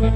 Very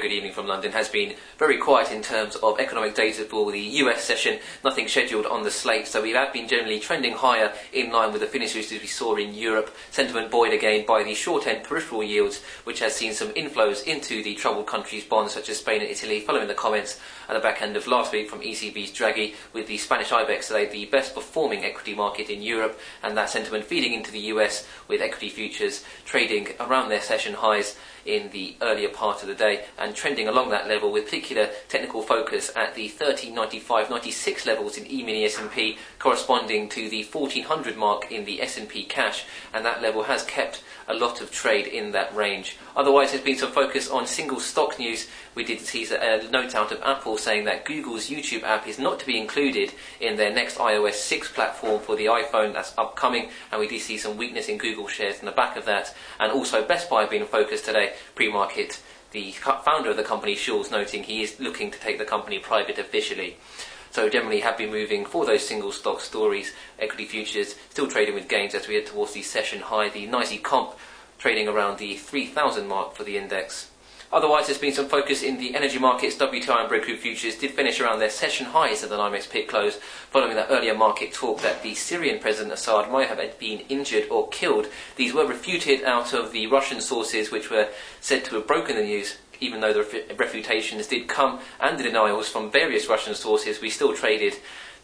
good evening from London. Has been very quiet in terms of economic data for the US session. Nothing scheduled on the slate, so we have been generally trending higher in line with the finishes we saw in Europe. Sentiment buoyed again by the short-end peripheral yields, which has seen some inflows into the troubled countries' bonds such as Spain and Italy, following the comments at the back end of last week from ECB's Draghi, with the Spanish IBEX today the best performing equity market in Europe, and that sentiment feeding into the US, with equity futures trading around their session highs in the earlier part of the day and trending along that level, with particular technical focus at the 1395-96 levels in E-mini S&P, corresponding to the 1400 mark in the S&P cash, and that level has kept a lot of trade in that range. Otherwise, there's been some focus on single stock news. We did see a note out of Apple saying that Google's YouTube app is not to be included in their next iOS 6 platform for the iPhone that's upcoming, and we did see some weakness in Google shares in the back of that. And also Best Buy being focused today, pre-market. The founder of the company, Schulz, noting he is looking to take the company private officially. So generally have been moving for those single stock stories. Equity futures still trading with gains as we head towards the session high. The NYSE comp trading around the 3,000 mark for the index. Otherwise, there's been some focus in the energy markets. WTI and Brent crude futures did finish around their session highs at the NYMEX pit close, following that earlier market talk that the Syrian President Assad might have been injured or killed. These were refuted out of the Russian sources, which were said to have broken the news. Even though the refutations did come and the denials from various Russian sources, we still traded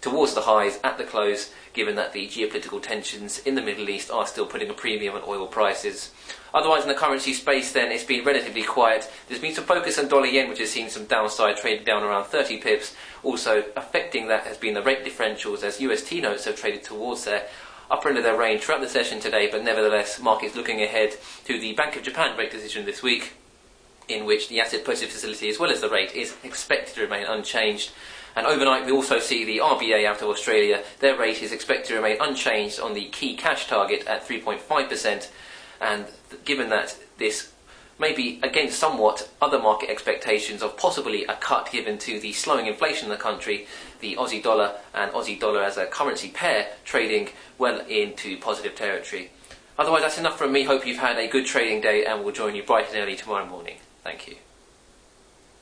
towards the highs at the close, given that the geopolitical tensions in the Middle East are still putting a premium on oil prices. Otherwise, in the currency space then, it's been relatively quiet. There's been some focus on dollar yen, which has seen some downside, trading down around 30 pips. Also affecting that has been the rate differentials, as UST notes have traded towards their upper end of their range throughout the session today, but nevertheless, markets looking ahead to the Bank of Japan rate decision this week, in which the asset purchase facility as well as the rate is expected to remain unchanged. And overnight we also see the RBA out of Australia. Their rate is expected to remain unchanged on the key cash target at 3.5%, and given that this may be against somewhat other market expectations of possibly a cut given to the slowing inflation in the country, the Aussie dollar and Aussie dollar as a currency pair trading well into positive territory. Otherwise, that's enough from me. Hope you've had a good trading day, and we'll join you bright and early tomorrow morning. Thank you.